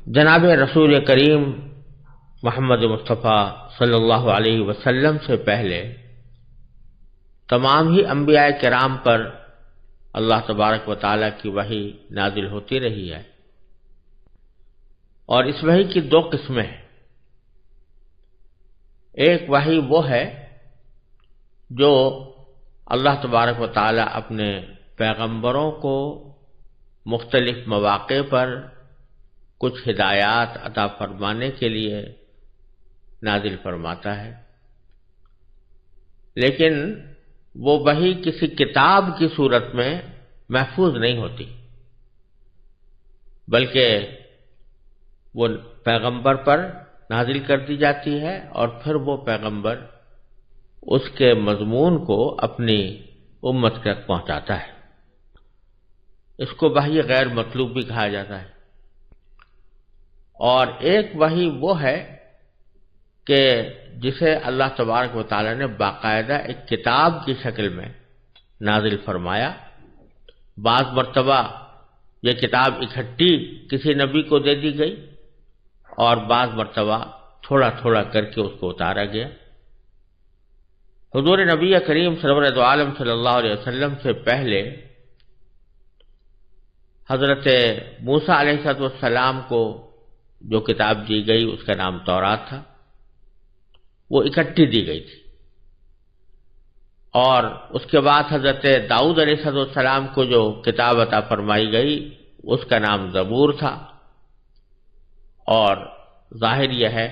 جناب رسول کریم محمد مصطفیٰ صلی اللہ علیہ وسلم سے پہلے تمام ہی انبیاء کرام پر اللہ تبارک و تعالیٰ کی وحی نازل ہوتی رہی ہے، اور اس وحی کی دو قسمیں ہیں۔ ایک وحی وہ ہے جو اللہ تبارک و تعالیٰ اپنے پیغمبروں کو مختلف مواقع پر کچھ ہدایات عطا فرمانے کے لیے نازل فرماتا ہے، لیکن وہ وحی کسی کتاب کی صورت میں محفوظ نہیں ہوتی، بلکہ وہ پیغمبر پر نازل کر دی جاتی ہے اور پھر وہ پیغمبر اس کے مضمون کو اپنی امت تک پہنچاتا ہے۔ اس کو وحی غیر مطلوب بھی کہا جاتا ہے۔ اور ایک وحی وہ ہے کہ جسے اللہ تبارک و تعالیٰ نے باقاعدہ ایک کتاب کی شکل میں نازل فرمایا۔ بعض مرتبہ یہ کتاب اکٹھی کسی نبی کو دے دی گئی، اور بعض مرتبہ تھوڑا تھوڑا کر کے اس کو اتارا گیا۔ حضور نبی کریم سرور دو عالم صلی اللہ علیہ وسلم سے پہلے حضرت موسیٰ علیہ السلام کو جو کتاب دی گئی اس کا نام تورات تھا، وہ اکٹھی دی گئی تھی۔ اور اس کے بعد حضرت داؤد علیہ السلام کو جو کتاب عطا فرمائی گئی اس کا نام زبور تھا، اور ظاہر یہ ہے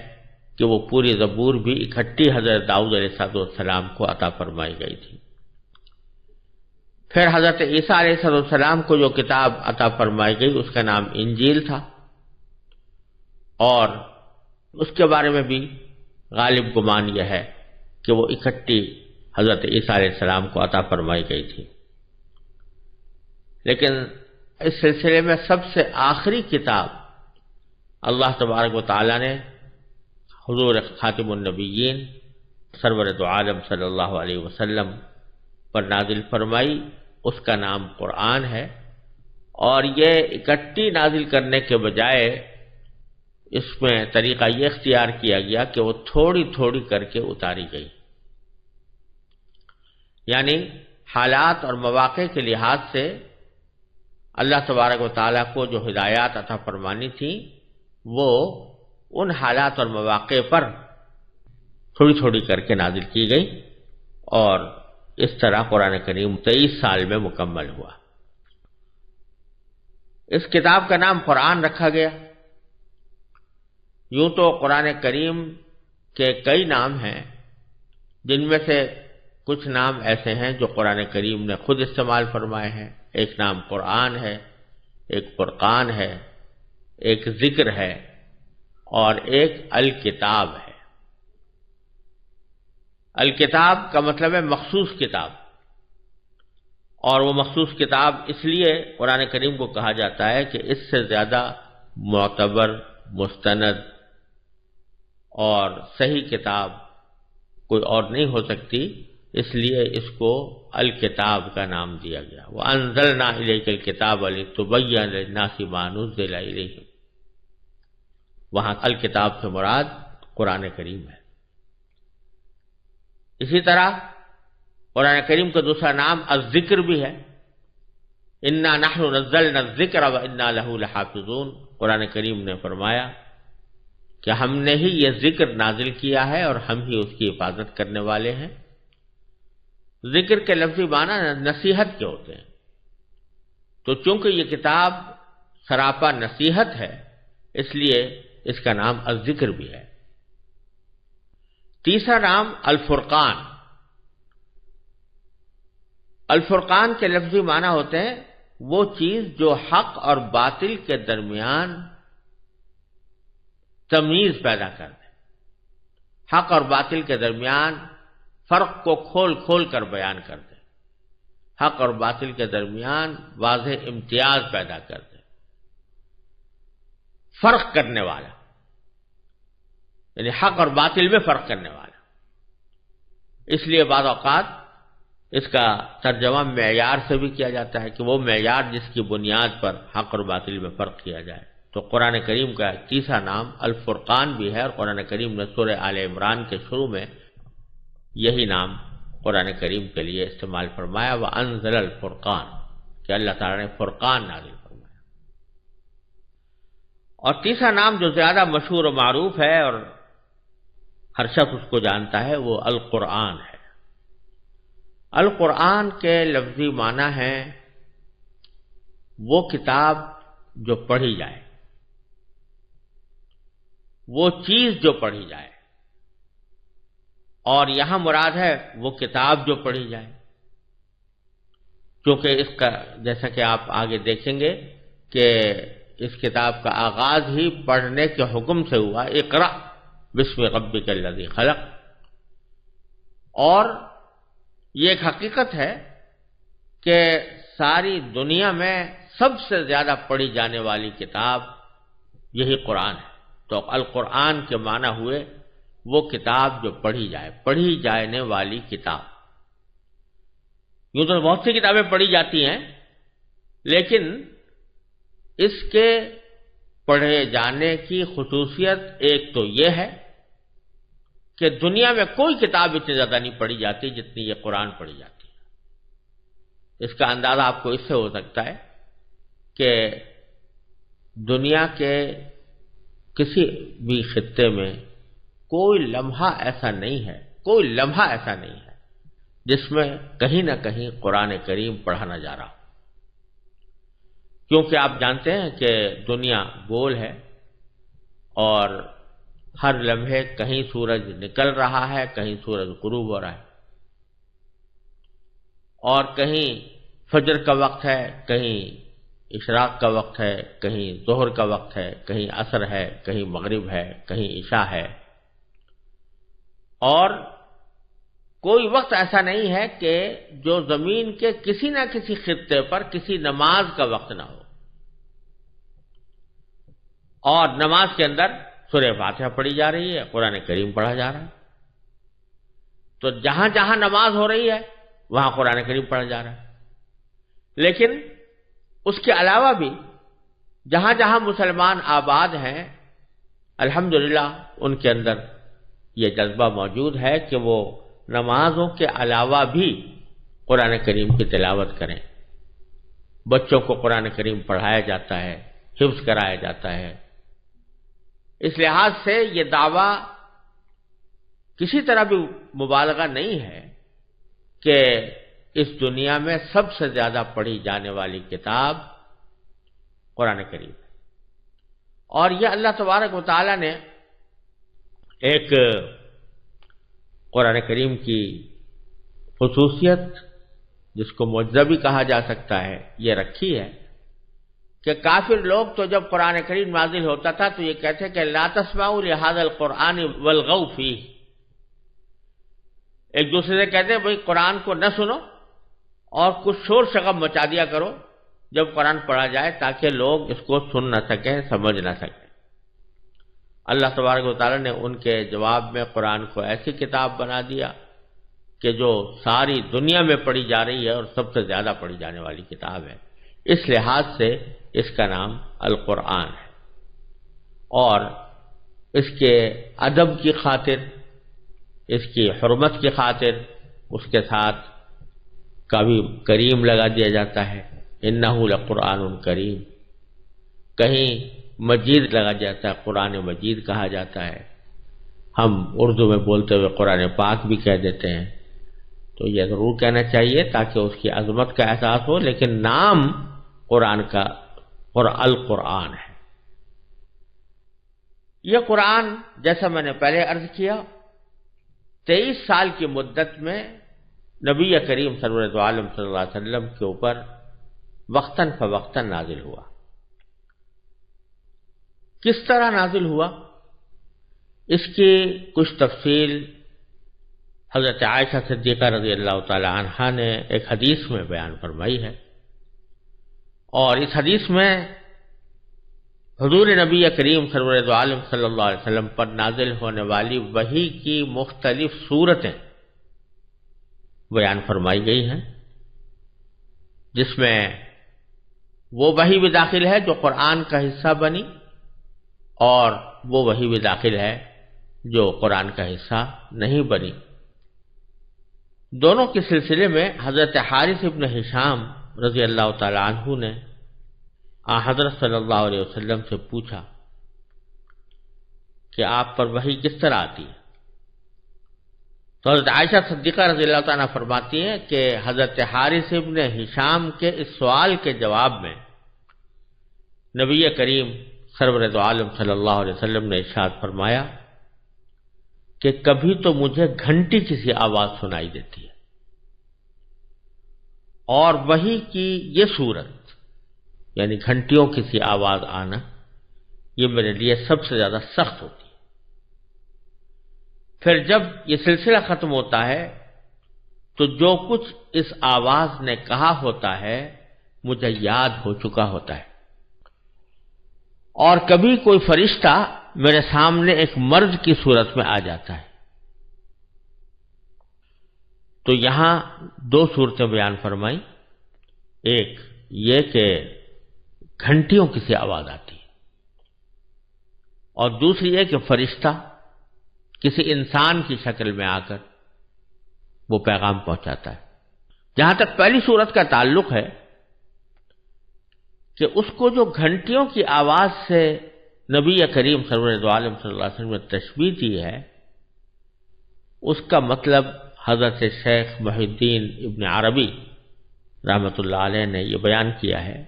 کہ وہ پوری زبور بھی اکٹھی حضرت داؤد علیہ السلام کو عطا فرمائی گئی تھی۔ پھر حضرت عیسیٰ علیہ السلام کو جو کتاب عطا فرمائی گئی اس کا نام انجیل تھا، اور اس کے بارے میں بھی غالب گمان یہ ہے کہ وہ اکٹھی حضرت عیسیٰ علیہ السلام کو عطا فرمائی گئی تھی۔ لیکن اس سلسلے میں سب سے آخری کتاب اللہ تبارک و تعالیٰ نے حضور خاتم النبیین سرور دو عالم صلی اللہ علیہ وسلم پر نازل فرمائی، اس کا نام قرآن ہے۔ اور یہ اکٹھی نازل کرنے کے بجائے اس میں طریقہ یہ اختیار کیا گیا کہ وہ تھوڑی تھوڑی کر کے اتاری گئی، یعنی حالات اور مواقع کے لحاظ سے اللہ تبارک و تعالیٰ کو جو ہدایات عطا فرمانی تھی وہ ان حالات اور مواقع پر تھوڑی تھوڑی کر کے نازل کی گئی، اور اس طرح قرآن کریم 23 سال میں مکمل ہوا۔ اس کتاب کا نام قرآن رکھا گیا۔ یوں تو قرآن کریم کے کئی نام ہیں، جن میں سے کچھ نام ایسے ہیں جو قرآن کریم نے خود استعمال فرمائے ہیں۔ ایک نام قرآن ہے، ایک فرقان ہے، ایک ذکر ہے، اور ایک الکتاب ہے۔ الکتاب کا مطلب ہے مخصوص کتاب، اور وہ مخصوص کتاب اس لیے قرآن کریم کو کہا جاتا ہے کہ اس سے زیادہ معتبر، مستند اور صحیح کتاب کوئی اور نہیں ہو سکتی، اس لیے اس کو الکتاب کا نام دیا گیا۔ وَأَنزَلْنَا إِلَيْكَ الْكِتَابَ لِتُبَيِّنَ لِلنَّاسِ مَا نُزِّلَ إِلَيْهِمْ۔ وہاں الکتاب سے مراد قرآن کریم ہے۔ اسی طرح قرآن کریم کا دوسرا نام الذکر بھی ہے۔ اِنَّا نَحْنُ نَزَّلْنَا الذِّكْرَ وَإِنَّا لَهُ لَحَافِظُونَ۔ قرآن کریم نے فرمایا کہ ہم نے ہی یہ ذکر نازل کیا ہے اور ہم ہی اس کی حفاظت کرنے والے ہیں۔ ذکر کے لفظی معنی نصیحت کے ہوتے ہیں، تو چونکہ یہ کتاب سراپا نصیحت ہے اس لیے اس کا نام الذکر بھی ہے۔ تیسرا نام الفرقان۔ الفرقان کے لفظی معنی ہوتے ہیں وہ چیز جو حق اور باطل کے درمیان تمیز پیدا کر دے، حق اور باطل کے درمیان فرق کو کھول کھول کر بیان کر دے، حق اور باطل کے درمیان واضح امتیاز پیدا کر دے، فرق کرنے والا، یعنی حق اور باطل میں فرق کرنے والا۔ اس لیے بعض اوقات اس کا ترجمہ معیار سے بھی کیا جاتا ہے کہ وہ معیار جس کی بنیاد پر حق اور باطل میں فرق کیا جائے۔ تو قرآن کریم کا تیسرا نام الفرقان بھی ہے، اور قرآن کریم نے سورہ آل عمران کے شروع میں یہی نام قرآن کریم کے لیے استعمال فرمایا، وَأَنزَلَ الْفُرْقَانَ، کہ اللہ تعالیٰ نے فرقان نازل فرمایا۔ اور تیسرا نام جو زیادہ مشہور و معروف ہے اور ہر شخص اس کو جانتا ہے، وہ القرآن ہے۔ القرآن کے لفظی معنی ہے وہ کتاب جو پڑھی جائے، وہ چیز جو پڑھی جائے، اور یہاں مراد ہے وہ کتاب جو پڑھی جائے، کیونکہ اس کا جیسا کہ آپ آگے دیکھیں گے کہ اس کتاب کا آغاز ہی پڑھنے کے حکم سے ہوا، اقرأ بسم ربک الذی خلق۔ اور یہ ایک حقیقت ہے کہ ساری دنیا میں سب سے زیادہ پڑھی جانے والی کتاب یہی قرآن ہے۔ تو القرآن کے معنی ہوئے وہ کتاب جو پڑھی جائے، پڑھی جانے والی کتاب۔ یوں تو بہت سی کتابیں پڑھی جاتی ہیں، لیکن اس کے پڑھے جانے کی خصوصیت ایک تو یہ ہے کہ دنیا میں کوئی کتاب اتنی زیادہ نہیں پڑھی جاتی جتنی یہ قرآن پڑھی جاتی ہے۔ اس کا اندازہ آپ کو اس سے ہو سکتا ہے کہ دنیا کے کسی بھی خطے میں کوئی لمحہ ایسا نہیں ہے جس میں کہیں نہ کہیں قرآن کریم پڑھا نہ جا رہا ہو، کیونکہ آپ جانتے ہیں کہ دنیا گول ہے اور ہر لمحے کہیں سورج نکل رہا ہے، کہیں سورج غروب ہو رہا ہے، اور کہیں فجر کا وقت ہے، کہیں اشراق کا وقت ہے، کہیں ظہر کا وقت ہے، کہیں عصر ہے، کہیں مغرب ہے، کہیں عشاء ہے، اور کوئی وقت ایسا نہیں ہے کہ جو زمین کے کسی نہ کسی خطے پر کسی نماز کا وقت نہ ہو، اور نماز کے اندر سورہ فاتحہ پڑھی جا رہی ہے، قرآن کریم پڑھا جا رہا ہے۔ تو جہاں جہاں نماز ہو رہی ہے وہاں قرآن کریم پڑھا جا رہا ہے، لیکن اس کے علاوہ بھی جہاں جہاں مسلمان آباد ہیں الحمدللہ ان کے اندر یہ جذبہ موجود ہے کہ وہ نمازوں کے علاوہ بھی قرآن کریم کی تلاوت کریں۔ بچوں کو قرآن کریم پڑھایا جاتا ہے، حفظ کرایا جاتا ہے۔ اس لحاظ سے یہ دعویٰ کسی طرح بھی مبالغہ نہیں ہے کہ اس دنیا میں سب سے زیادہ پڑھی جانے والی کتاب قرآن کریم ہے، اور یہ اللہ تبارک و تعالیٰ نے ایک قرآن کریم کی خصوصیت جس کو معجزہ بھی کہا جا سکتا ہے یہ رکھی ہے کہ کافر لوگ تو جب قرآن کریم نازل ہوتا تھا تو یہ کہتے کہ لا تسمعوا لهذا القرآن والغوا فیہ، ایک دوسرے سے کہتے ہیں بھئی قرآن کو نہ سنو اور کچھ شور شغب مچا دیا کرو جب قرآن پڑھا جائے تاکہ لوگ اس کو سن نہ سکیں، سمجھ نہ سکیں۔ اللہ تبارک و تعالیٰ نے ان کے جواب میں قرآن کو ایسی کتاب بنا دیا کہ جو ساری دنیا میں پڑھی جا رہی ہے اور سب سے زیادہ پڑھی جانے والی کتاب ہے۔ اس لحاظ سے اس کا نام القرآن ہے، اور اس کے ادب کی خاطر، اس کی حرمت کی خاطر اس کے ساتھ کبھی کریم لگا دیا جاتا ہے، انہ لقرآن کریم، کہیں مجید لگا جاتا ہے، قرآن مجید کہا جاتا ہے۔ ہم اردو میں بولتے ہوئے قرآن پاک بھی کہہ دیتے ہیں، تو یہ ضرور کہنا چاہیے تاکہ اس کی عظمت کا احساس ہو، لیکن نام قرآن کا القرآن ہے۔ یہ قرآن جیسا میں نے پہلے عرض کیا 23 سال کی مدت میں نبی کریم سرور عالم صلی اللہ علیہ وسلم کے اوپر وقتاً فوقتاً نازل ہوا۔ کس طرح نازل ہوا اس کی کچھ تفصیل حضرت عائشہ صدیقہ رضی اللہ تعالی عنہا نے ایک حدیث میں بیان فرمائی ہے، اور اس حدیث میں حضور نبی کریم سرور عالم صلی اللہ علیہ وسلم پر نازل ہونے والی وحی کی مختلف صورتیں بیان فرمائی گئی ہیں، جس میں وہ وحی بھی داخل ہے جو قرآن کا حصہ بنی، اور وہ وہی بھی داخل ہے جو قرآن کا حصہ نہیں بنی۔ دونوں کے سلسلے میں حضرت حارث ابن ہشام رضی اللہ تعالی عنہ نے حضرت صلی اللہ علیہ وسلم سے پوچھا کہ آپ پر وحی کس طرح آتی ہے؟ تو حضرت عائشہ صدیقہ رضی اللہ تعالیٰ فرماتی ہیں کہ حضرت حارث ابن ہشام کے اس سوال کے جواب میں نبی کریم سرور دو عالم صلی اللہ علیہ وسلم نے ارشاد فرمایا کہ کبھی تو مجھے گھنٹی کسی آواز سنائی دیتی ہے، اور وحی کی یہ صورت یعنی گھنٹیوں کسی آواز آنا یہ میرے لیے سب سے زیادہ سخت ہوتی ہے۔ پھر جب یہ سلسلہ ختم ہوتا ہے تو جو کچھ اس آواز نے کہا ہوتا ہے مجھے یاد ہو چکا ہوتا ہے، اور کبھی کوئی فرشتہ میرے سامنے ایک مرد کی صورت میں آ جاتا ہے۔ تو یہاں دو صورتیں بیان فرمائی، ایک یہ کہ گھنٹیوں کی سی آواز آتی ہے، اور دوسری یہ کہ فرشتہ کسی انسان کی شکل میں آ کر وہ پیغام پہنچاتا ہے۔ جہاں تک پہلی صورت کا تعلق ہے کہ اس کو جو گھنٹیوں کی آواز سے نبی کریم سرور دو عالم صلی اللہ علیہ وسلم نے تشبیہ دی ہے، اس کا مطلب حضرت شیخ محی الدین ابن عربی رحمۃ اللہ علیہ نے یہ بیان کیا ہے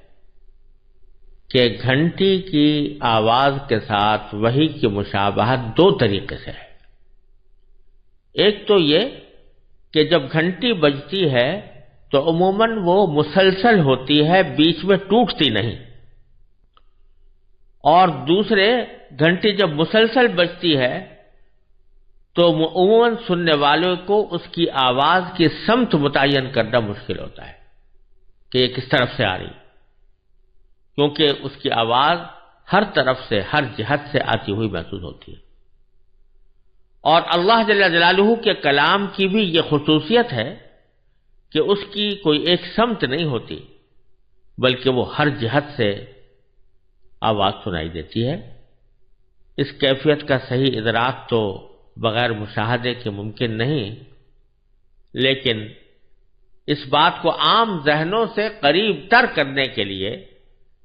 کہ گھنٹی کی آواز کے ساتھ وحی کی مشابہت دو طریقے سے ہے۔ ایک تو یہ کہ جب گھنٹی بجتی ہے تو عموماً وہ مسلسل ہوتی ہے، بیچ میں ٹوٹتی نہیں، اور دوسرے گھنٹی جب مسلسل بجتی ہے تو عموماً سننے والوں کو اس کی آواز کی سمت متعین کرنا مشکل ہوتا ہے کہ یہ کس طرف سے آ رہی، کیونکہ اس کی آواز ہر طرف سے ہر جہت سے آتی ہوئی محسوس ہوتی ہے۔ اور اللہ جل جلالہ کے کلام کی بھی یہ خصوصیت ہے کہ اس کی کوئی ایک سمت نہیں ہوتی، بلکہ وہ ہر جہت سے آواز سنائی دیتی ہے۔ اس کیفیت کا صحیح ادراک تو بغیر مشاہدے کے ممکن نہیں، لیکن اس بات کو عام ذہنوں سے قریب تر کرنے کے لیے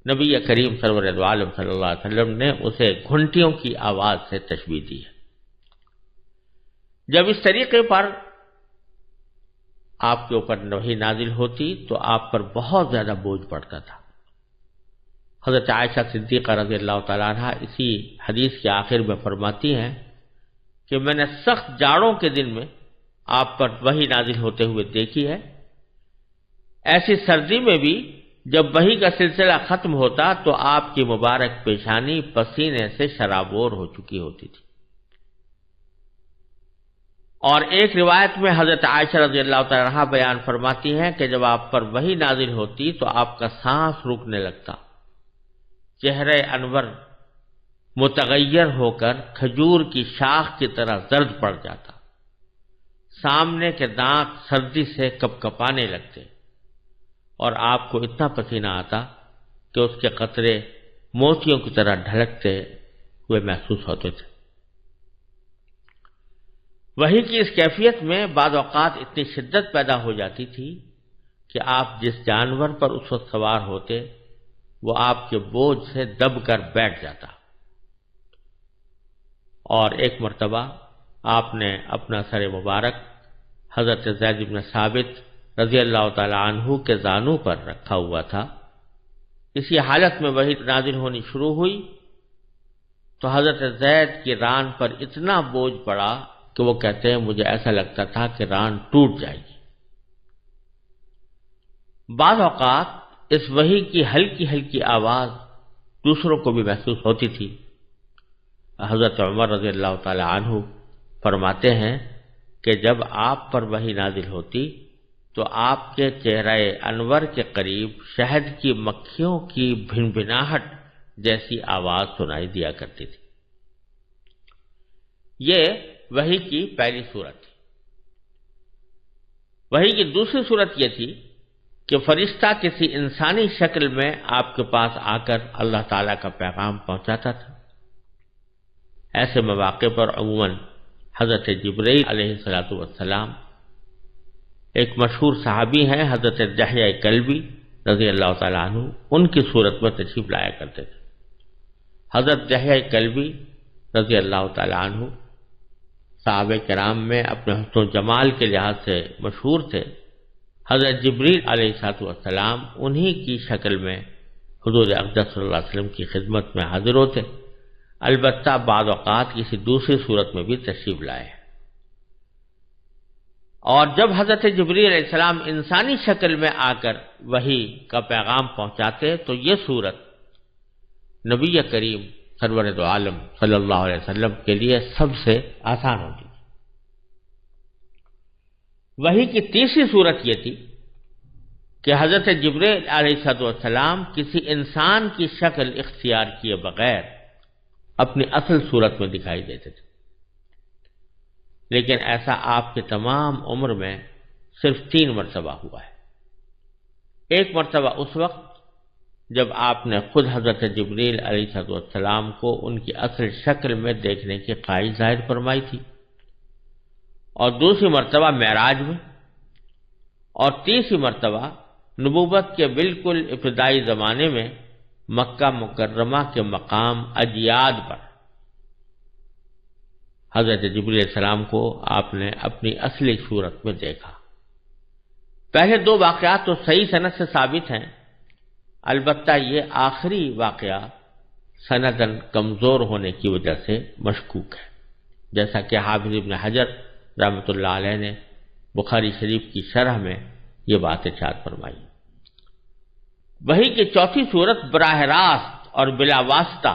نبی کریم سرور دو عالم صلی اللہ علیہ وسلم نے اسے گھنٹیوں کی آواز سے تشبیہ دی ہے۔ جب اس طریقے پر آپ کے اوپر وحی نازل ہوتی تو آپ پر بہت زیادہ بوجھ پڑتا تھا۔ حضرت عائشہ صدیقہ رضی اللہ تعالیٰ عنہ اسی حدیث کے آخر میں فرماتی ہیں کہ میں نے سخت جاڑوں کے دن میں آپ پر وحی نازل ہوتے ہوئے دیکھی ہے، ایسی سردی میں بھی جب وحی کا سلسلہ ختم ہوتا تو آپ کی مبارک پیشانی پسینے سے شرابور ہو چکی ہوتی تھی۔ اور ایک روایت میں حضرت عائشہ رضی اللہ تعالیٰ عنہا بیان فرماتی ہیں کہ جب آپ پر وحی نازل ہوتی تو آپ کا سانس رکنے لگتا، چہرہ انور متغیر ہو کر کھجور کی شاخ کی طرح زرد پڑ جاتا، سامنے کے دانت سردی سے کپکپانے لگتے، اور آپ کو اتنا پسینہ آتا کہ اس کے قطرے موتیوں کی طرح ڈھلکتے ہوئے محسوس ہوتے تھے۔ وحی کی اس کیفیت میں بعض اوقات اتنی شدت پیدا ہو جاتی تھی کہ آپ جس جانور پر اس وقت سوار ہوتے وہ آپ کے بوجھ سے دب کر بیٹھ جاتا۔ اور ایک مرتبہ آپ نے اپنا سر مبارک حضرت زید بن ثابت رضی اللہ تعالی عنہ کے زانوں پر رکھا ہوا تھا۔ اسی حالت میں وحی نازل ہونی شروع ہوئی تو حضرت زید کی ران پر اتنا بوجھ پڑا کہ وہ کہتے ہیں مجھے ایسا لگتا تھا کہ ران ٹوٹ جائے گی۔ بعض اوقات اس وحی کی ہلکی ہلکی آواز دوسروں کو بھی محسوس ہوتی تھی۔ حضرت عمر رضی اللہ تعالی عنہ فرماتے ہیں کہ جب آپ پر وحی نازل ہوتی تو آپ کے چہرہ انور کے قریب شہد کی مکھیوں کی بھنبھناہٹ جیسی آواز سنائی دیا کرتی تھی۔ یہ وحی کی پہلی صورت تھی۔ وحی کی دوسری صورت یہ تھی کہ فرشتہ کسی انسانی شکل میں آپ کے پاس آ کر اللہ تعالیٰ کا پیغام پہنچاتا تھا۔ ایسے مواقع پر عموماً حضرت جبرائیل علیہ السلام ایک مشہور صحابی ہیں حضرت دحیہ کلبی رضی اللہ تعالیٰ عنہ، ان کی صورت میں تشریف لایا کرتے تھے۔ حضرت دحیہ کلبی رضی اللہ تعالیٰ عنہ صحابہ کرام میں اپنے حسن و جمال کے لحاظ سے مشہور تھے۔ حضرت جبریل علیہ السلام انہی کی شکل میں حضور اقدس صلی اللہ علیہ وسلم کی خدمت میں حاضر ہوتے، البتہ بعض اوقات کسی دوسری صورت میں بھی تشریف لائے۔ اور جب حضرت جبریل علیہ السلام انسانی شکل میں آ کر وحی کا پیغام پہنچاتے تو یہ صورت نبی کریم سرور دو عالم صلی اللہ علیہ وسلم کے لیے سب سے آسان ہوتی تھی۔ وحی کی تیسری صورت یہ تھی کہ حضرت جبریل علیہ السلام کسی انسان کی شکل اختیار کیے بغیر اپنی اصل صورت میں دکھائی دیتے تھے، لیکن ایسا آپ کی تمام عمر میں صرف 3 مرتبہ ہوا ہے۔ ایک مرتبہ اس وقت جب آپ نے خود حضرت جبریل علیہ السلام کو ان کی اصل شکل میں دیکھنے کی خواہش ظاہر فرمائی تھی، اور دوسری مرتبہ معراج میں، اور تیسری مرتبہ نبوت کے بالکل ابتدائی زمانے میں مکہ مکرمہ کے مقام اجیاد پر حضرت جبریل علیہ السلام کو آپ نے اپنی اصلی صورت میں دیکھا۔ پہلے 2 واقعات تو صحیح سند سے ثابت ہیں، البتہ یہ آخری واقعہ سنداً کمزور ہونے کی وجہ سے مشکوک ہے، جیسا کہ حافظ ابن حجر رحمۃ اللہ علیہ نے بخاری شریف کی شرح میں یہ بات ارشاد فرمائی۔ وحی کی چوتھی صورت براہ راست اور بلا واسطہ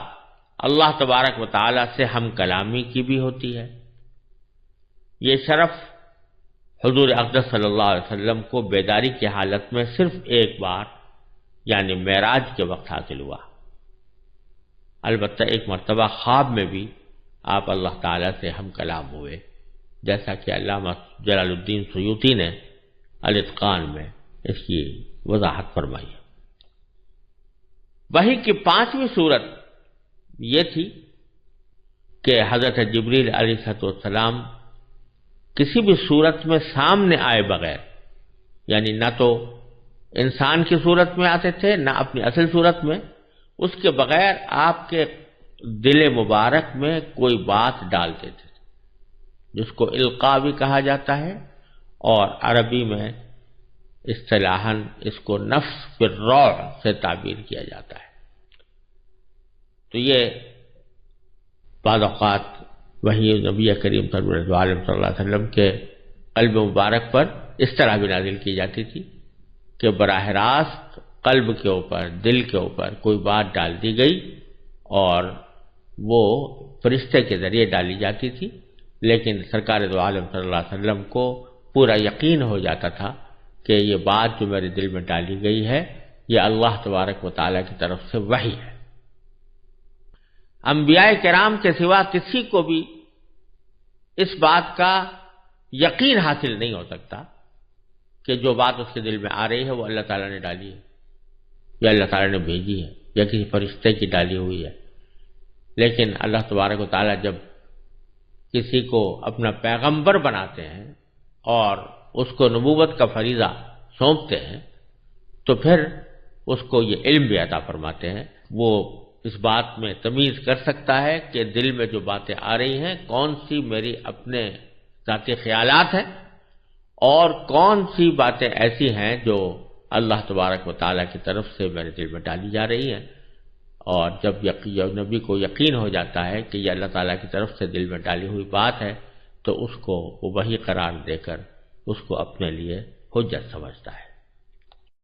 اللہ تبارک و تعالی سے ہم کلامی کی بھی ہوتی ہے۔ یہ شرف حضور اقدس صلی اللہ علیہ وسلم کو بیداری کی حالت میں صرف ایک بار یعنی معراج کے وقت حاصل ہوا، البتہ ایک مرتبہ خواب میں بھی آپ اللہ تعالی سے ہم کلام ہوئے، جیسا کہ علامہ جلال الدین سیوطی نے الاتقان میں اس کی وضاحت فرمائی ہے۔ وحی کی 5ویں صورت یہ تھی کہ حضرت جبریل علیہ السلام کسی بھی صورت میں سامنے آئے بغیر، یعنی نہ تو انسان کی صورت میں آتے تھے نہ اپنی اصل صورت میں، اس کے بغیر آپ کے دل مبارک میں کوئی بات ڈالتے تھے، جس کو القاء بھی کہا جاتا ہے، اور عربی میں اصطلاحاً اس کو نفس بالروع سے تعبیر کیا جاتا ہے۔ تو یہ بعض اوقات وحی نبی کریم صلی اللہ علیہ وسلم کے قلب مبارک پر اس طرح بھی نازل کی جاتی تھی کہ براہ راست قلب کے اوپر، دل کے اوپر کوئی بات ڈال دی گئی، اور وہ فرشتے کے ذریعے ڈالی جاتی تھی، لیکن سرکار دو عالم صلی اللہ علیہ وسلم کو پورا یقین ہو جاتا تھا کہ یہ بات جو میرے دل میں ڈالی گئی ہے یہ اللہ تبارک و تعالیٰ کی طرف سے وحی ہے۔ انبیاء کرام کے سوا کسی کو بھی اس بات کا یقین حاصل نہیں ہو سکتا کہ جو بات اس کے دل میں آ رہی ہے وہ اللہ تعالیٰ نے ڈالی ہے یا اللہ تعالیٰ نے بھیجی ہے یا کسی فرشتے کی ڈالی ہوئی ہے، لیکن اللہ تبارک و تعالیٰ جب کسی کو اپنا پیغمبر بناتے ہیں اور اس کو نبوت کا فریضہ سونپتے ہیں تو پھر اس کو یہ علم بھی عطا فرماتے ہیں، وہ اس بات میں تمیز کر سکتا ہے کہ دل میں جو باتیں آ رہی ہیں کون سی میری اپنے ذاتی خیالات ہیں اور کون سی باتیں ایسی ہیں جو اللہ تبارک و تعالیٰ کی طرف سے میرے دل میں ڈالی جا رہی ہیں۔ اور جب نبی کو یقین ہو جاتا ہے کہ یہ اللہ تعالیٰ کی طرف سے دل میں ڈالی ہوئی بات ہے تو اس کو وہ وحی قرار دے کر اس کو اپنے لیے حجت سمجھتا ہے۔